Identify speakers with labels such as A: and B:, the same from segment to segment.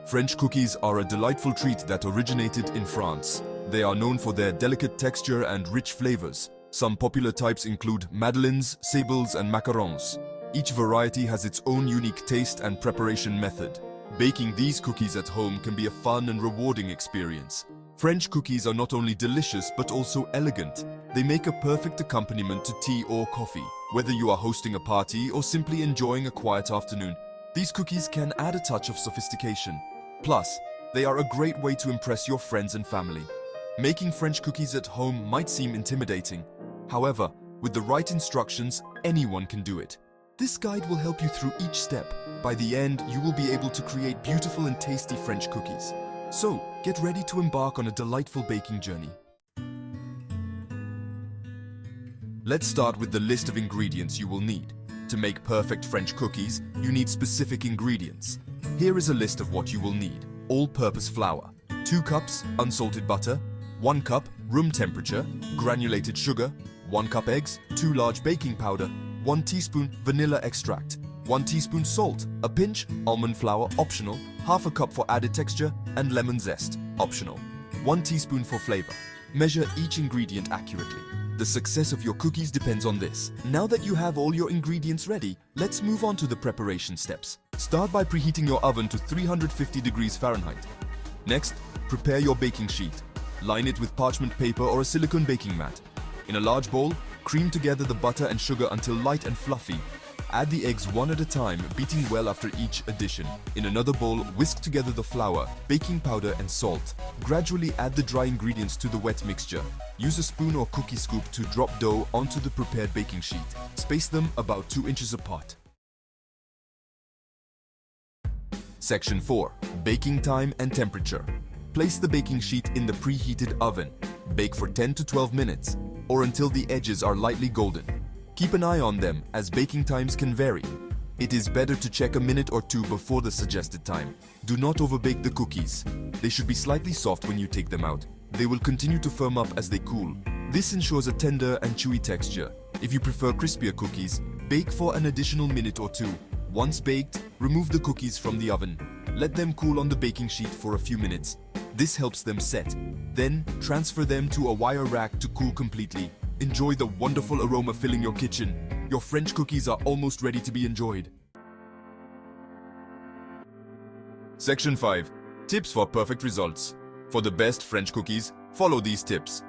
A: French cookies are a delightful treat that originated in France. They are known for their delicate texture and rich flavors. Some popular types include Madeleines, Sablés, and Macarons. Each variety has its own unique taste and preparation method. Baking these cookies at home can be a fun and rewarding experience. French cookies are not only delicious but also elegant. They make a perfect accompaniment to tea or coffee. Whether you are hosting a party or simply enjoying a quiet afternoon, these cookies can add a touch of sophistication. Plus, they are a great way to impress your friends and family. Making French cookies at home might seem intimidating. However, with the right instructions, anyone can do it. This guide will help you through each step. By the end, you will be able to create beautiful and tasty French cookies. So, get ready to embark on a delightful baking journey. Let's start with the list of ingredients you will need. To make perfect French cookies, you need specific ingredients. Here is a list of what you will need. All-purpose flour, 2 cups unsalted butter, 1 cup room temperature, granulated sugar, 1 cup eggs, 2 large baking powder, 1 teaspoon vanilla extract, 1 teaspoon salt, a pinch almond flour optional, half a cup for added texture, and lemon zest optional. 1 teaspoon for flavor. Measure each ingredient accurately. The success of your cookies depends on this. Now that you have all your ingredients ready, let's move on to the preparation steps. Start by preheating your oven to 350 degrees Fahrenheit. Next, prepare your baking sheet. Line it with parchment paper or a silicone baking mat. In a large bowl, cream together the butter and sugar until light and fluffy. Add the eggs one at a time, beating well after each addition. In another bowl, whisk together the flour, baking powder, and salt. Gradually add the dry ingredients to the wet mixture. Use a spoon or cookie scoop to drop dough onto the prepared baking sheet. Space them about 2 inches apart. Section 4. Baking time and temperature. Place the baking sheet in the preheated oven. Bake for 10 to 12 minutes, or until the edges are lightly golden. Keep an eye on them, as baking times can vary. It is better to check a minute or 2 before the suggested time. Do not overbake the cookies. They should be slightly soft when you take them out. They will continue to firm up as they cool. This ensures a tender and chewy texture. If you prefer crispier cookies, bake for an additional minute or 2. Once baked, remove the cookies from the oven. Let them cool on the baking sheet for a few minutes. This helps them set. Then, transfer them to a wire rack to cool completely. Enjoy the wonderful aroma filling your kitchen. Your French cookies are almost ready to be enjoyed. Section 5. Tips for perfect results. For the best French cookies, follow these tips.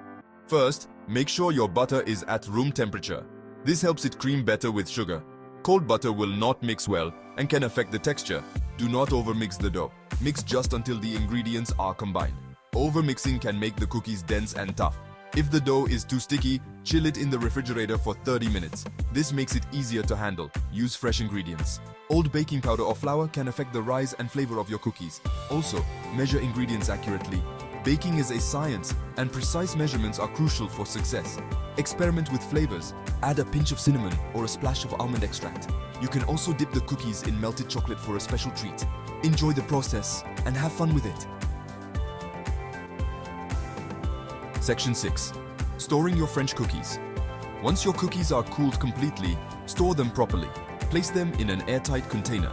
A: First, make sure your butter is at room temperature. This helps it cream better with sugar. Cold butter will not mix well and can affect the texture. Do not overmix the dough. Mix just until the ingredients are combined. Overmixing can make the cookies dense and tough. If the dough is too sticky, chill it in the refrigerator for 30 minutes. This makes it easier to handle. Use fresh ingredients. Old baking powder or flour can affect the rise and flavor of your cookies. Also, measure ingredients accurately. Baking is a science, and precise measurements are crucial for success. Experiment with flavors. Add a pinch of cinnamon or a splash of almond extract. You can also dip the cookies in melted chocolate for a special treat. Enjoy the process and have fun with it. Section 6. Storing your French cookies. Once your cookies are cooled completely, store them properly. Place them in an airtight container.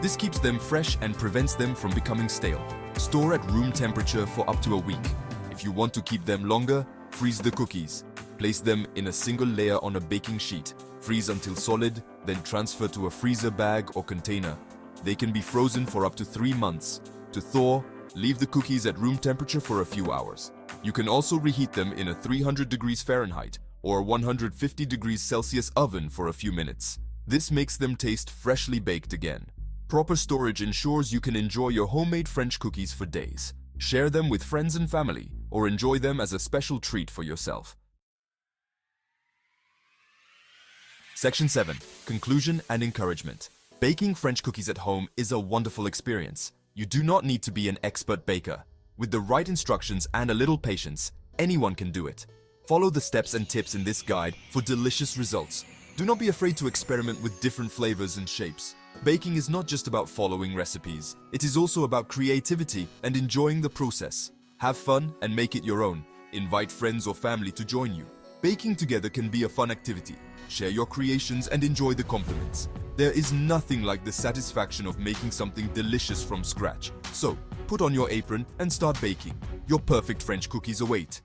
A: This keeps them fresh and prevents them from becoming stale. Store at room temperature for up to a week. If you want to keep them longer, freeze the cookies. Place them in a single layer on a baking sheet. Freeze until solid, then transfer to a freezer bag or container. They can be frozen for up to 3 months. To thaw, leave the cookies at room temperature for a few hours. You can also reheat them in a 300 degrees Fahrenheit or 150 degrees Celsius oven for a few minutes. This makes them taste freshly baked again. Proper storage ensures you can enjoy your homemade French cookies for days. Share them with friends and family, or enjoy them as a special treat for yourself. Section 7. Conclusion and encouragement. Baking French cookies at home is a wonderful experience. You do not need to be an expert baker. With the right instructions and a little patience, anyone can do it. Follow the steps and tips in this guide for delicious results. Do not be afraid to experiment with different flavors and shapes. Baking is not just about following recipes. It is also about creativity and enjoying the process. Have fun and make it your own. Invite friends or family to join you. Baking together can be a fun activity. Share your creations and enjoy the compliments. There is nothing like the satisfaction of making something delicious from scratch. So, put on your apron and start baking. Your perfect French cookies await.